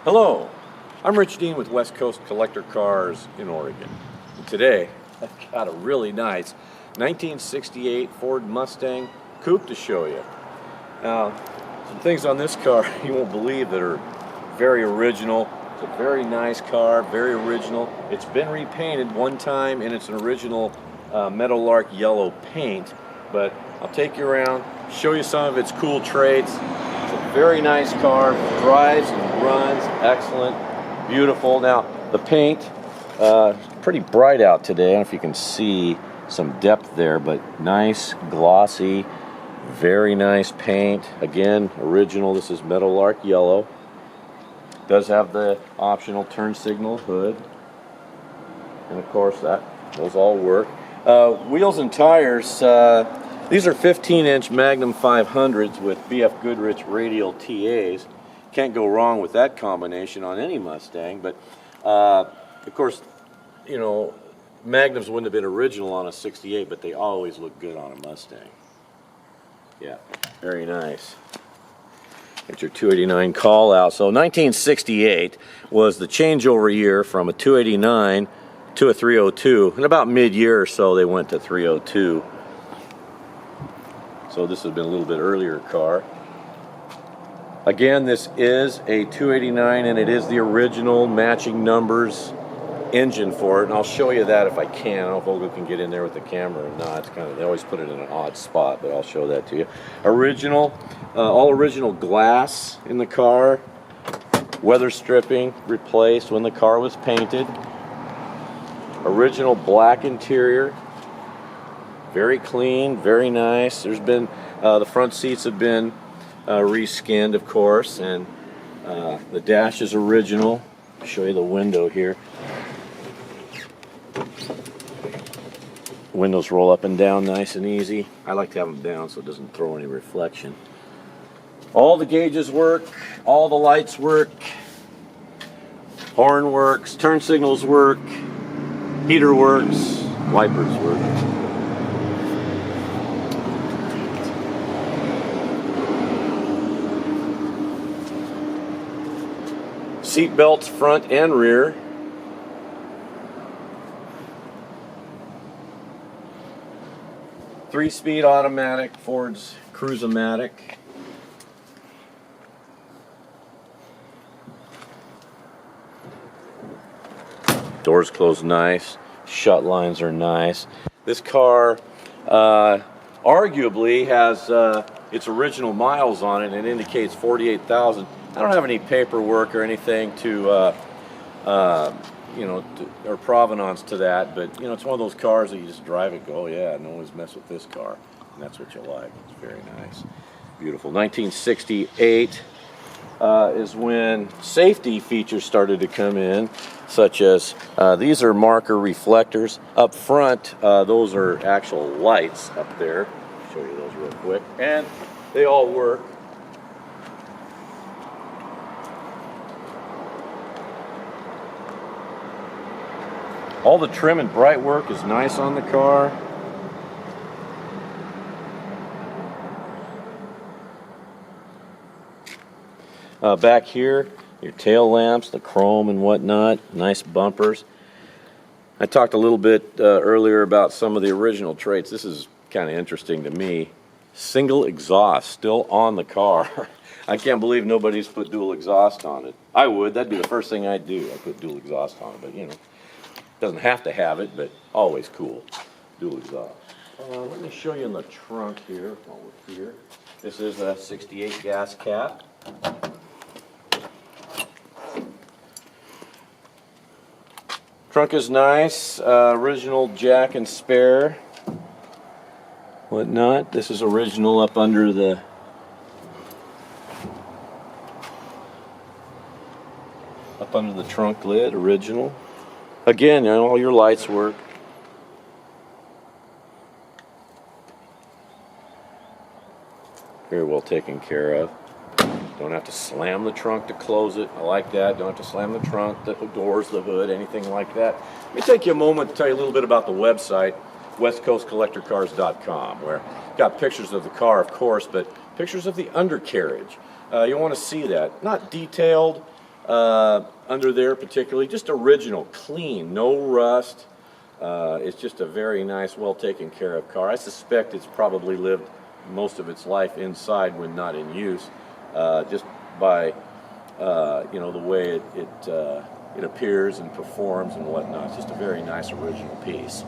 Hello, I'm Rich Dean with West Coast Collector Cars in Oregon. And today, I've got a really nice 1968 Ford Mustang Coupe to show you. Now, some things on this car you won't believe that are very original. It's a very nice car, very original. It's been repainted one time and it's an original Meadowlark Yellow paint, but I'll take you around, show you some of its cool traits. It's a very nice car, drives and runs excellent, beautiful. Now the paint, pretty bright out today. I don't know if you can see some depth there, but nice, glossy, very nice paint. Again, original. This is Meadowlark Yellow. Does have the optional turn signal hood, and of course those all work. Wheels and tires. These are 15-inch Magnum 500s with BF Goodrich radial TAs. Can't go wrong with that combination on any Mustang. But of course, you know, Magnums wouldn't have been original on a 68, but they always look good on a Mustang. Yeah, very nice. It's your 289 call out. So 1968 was the changeover year from a 289 to a 302. And about mid-year or so they went to 302. So this has been a little bit earlier car. Again, this is a 289 and it is the original matching numbers engine for it. And I'll show you that if I can. I don't know if Olga can get in there with the camera or not. It's kind of, they always put it in an odd spot, but I'll show that to you. Original, all original glass in the car. Weather stripping replaced when the car was painted. Original black interior. Very clean, very nice. There's been, the front seats have been reskinned, of course, and the dash is original. I'll show you the window here. Windows roll up and down nice and easy. I like to have them down so it doesn't throw any reflection. All the gauges work, all the lights work, horn works, turn signals work, heater works, wipers work. Seat belts front and rear. Three-speed automatic, Ford's Cruise-O-Matic. Doors close nice, shut lines are nice. This car arguably has its original miles on it, and it indicates 48,000. I don't have any paperwork or anything to, you know, or provenance to that, but you know, it's one of those cars that you just drive it, go, oh yeah, no one's messed with this car, and that's what you like. It's very nice, beautiful. 1968 is when safety features started to come in, such as these are marker reflectors up front. Those are actual lights up there. I'll show you those real quick, and they all work. All the trim and bright work is nice on the car. Back here, your tail lamps, the chrome and whatnot, nice bumpers. I talked a little bit earlier about some of the original traits. This is kind of interesting to me. Single exhaust still on the car. I can't believe nobody's put dual exhaust on it. I would. That'd be the first thing I'd do. I'd put dual exhaust on it, but you know. Doesn't have to have it, but always cool. Dual exhaust. Let me show you in the trunk here while we're here. This is a 68 gas cap. Trunk is nice. Original jack and spare. Whatnot. This is original up under the trunk lid. Original. Again, you know, all your lights work. Very well taken care of. Don't have to slam the trunk to close it. I like that. Don't have to slam the trunk, the doors, the hood, anything like that. Let me take you a moment to tell you a little bit about the website, westcoastcollectorcars.com, where I've got pictures of the car, of course, but pictures of the undercarriage. You want to see that. Not detailed, under there particularly. Just original, clean, no rust. It's just a very nice, well taken care of car. I suspect it's probably lived most of its life inside when not in use, just by you know, the way it appears and performs and whatnot. It's just a very nice original piece.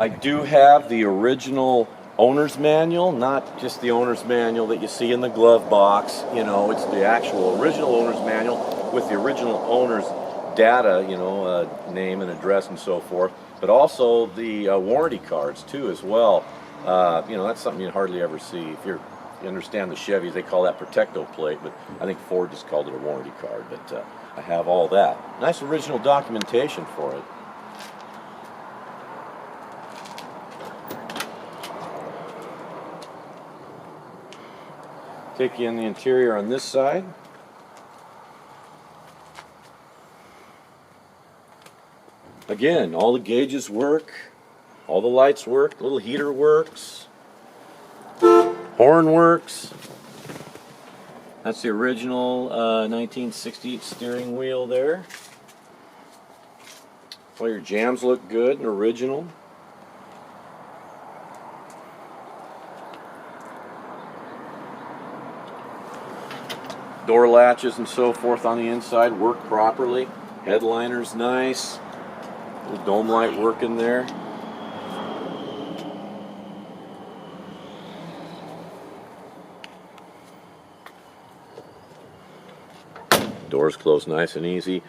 I do have the original owner's manual, not just the owner's manual that you see in the glove box. You know, it's the actual original owner's manual with the original owner's data, you know, name and address and so forth, but also the warranty cards too as well. You know, that's something you hardly ever see. If you understand the Chevys, they call that Protecto plate, but I think Ford just called it a warranty card. But I have all that. Nice original documentation for it. Take you in the interior on this side. Again, all the gauges work, all the lights work, little heater works, horn works. That's the original 1968 steering wheel there. All your jams look good and original. Door latches and so forth on the inside work properly. Headliner's nice. Little dome light working there. Doors close nice and easy.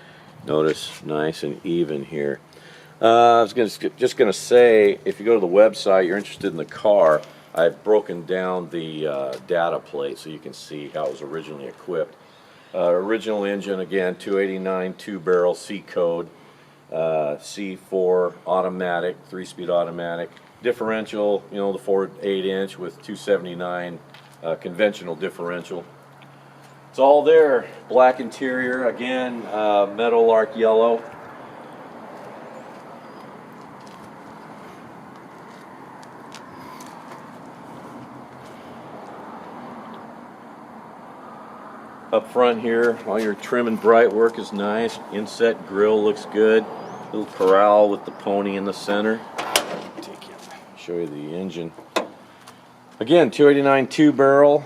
Notice nice and even here. I was just going to say, if you go to the website, you're interested in the car, I've broken down the data plate so you can see how it was originally equipped. Original engine, again, 289 2-barrel C code, C4 automatic, 3-speed automatic. Differential, you know, the Ford 8-inch with 279 conventional differential. It's all there. Black interior, again, Meadowlark Yellow. Up front here, all your trim and bright work is nice. Inset grille looks good. Little corral with the pony in the center. Show you the engine. Again, 289 2-barrel.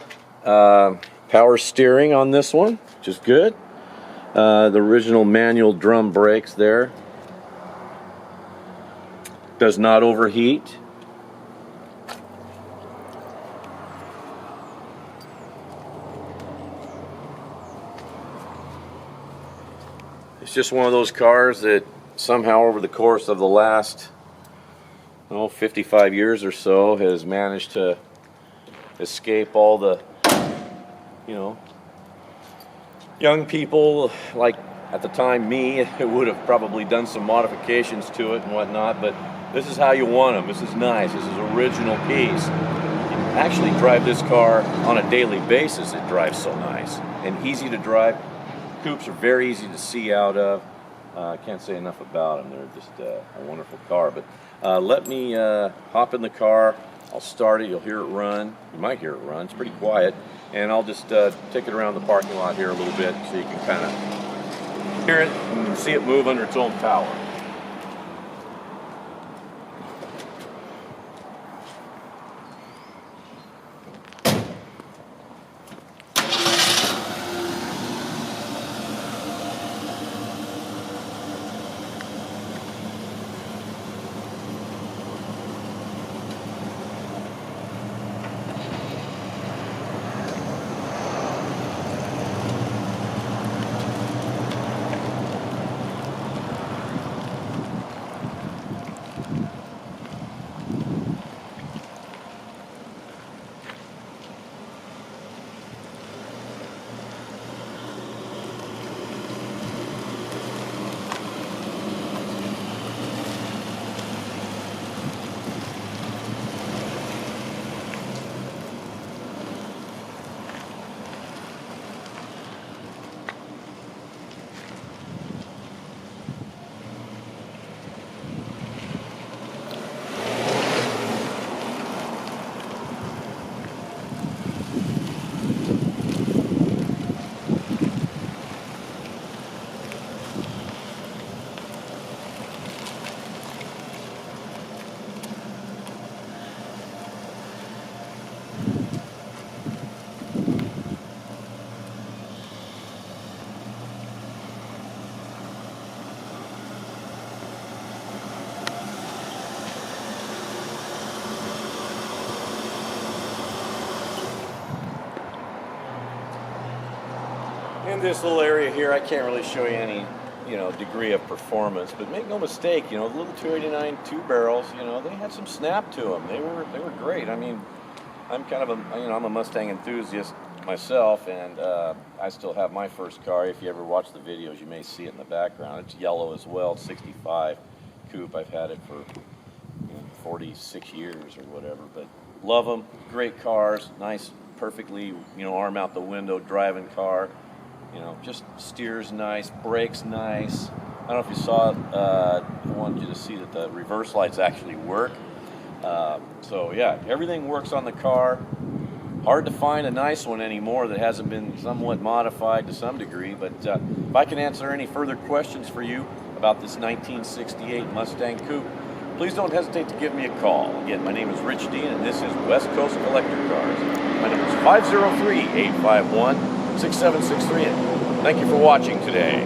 Power steering on this one, which is good. The original manual drum brakes there. Does not overheat. It's just one of those cars that somehow over the course of the last 55 years or so has managed to escape all the, you know, young people like at the time me who would have probably done some modifications to it and whatnot, but this is how you want them. This is nice. This is original piece. You can actually drive this car on a daily basis. It drives so nice and easy to drive. Coupes are very easy to see out of. I can't say enough about them. They're just a wonderful car. But let me hop in the car. I'll start it. You'll hear it run. You might hear it run. It's pretty quiet. And I'll just take it around the parking lot here a little bit so you can kind of hear it and see it move under its own power. this little area here, I can't really show you any, degree of performance, but make no mistake, the little 289 two barrels, they had some snap to them. They were great. I mean, I'm kind of I'm a Mustang enthusiast myself, and I still have my first car. If you ever watch the videos, you may see it in the background. It's yellow as well, 65 coupe. I've had it for 46 years or whatever, but love them. Great cars, nice, perfectly, arm out the window driving car. Just steers nice, brakes nice. I don't know if you saw it. I wanted you to see that the reverse lights actually work. So yeah, everything works on the car. Hard to find a nice one anymore that hasn't been somewhat modified to some degree, but if I can answer any further questions for you about this 1968 Mustang Coupe, please don't hesitate to give me a call. Again, my name is Rich Dean, and this is West Coast Collector Cars. My number is 503-851-6763. Thank you for watching today.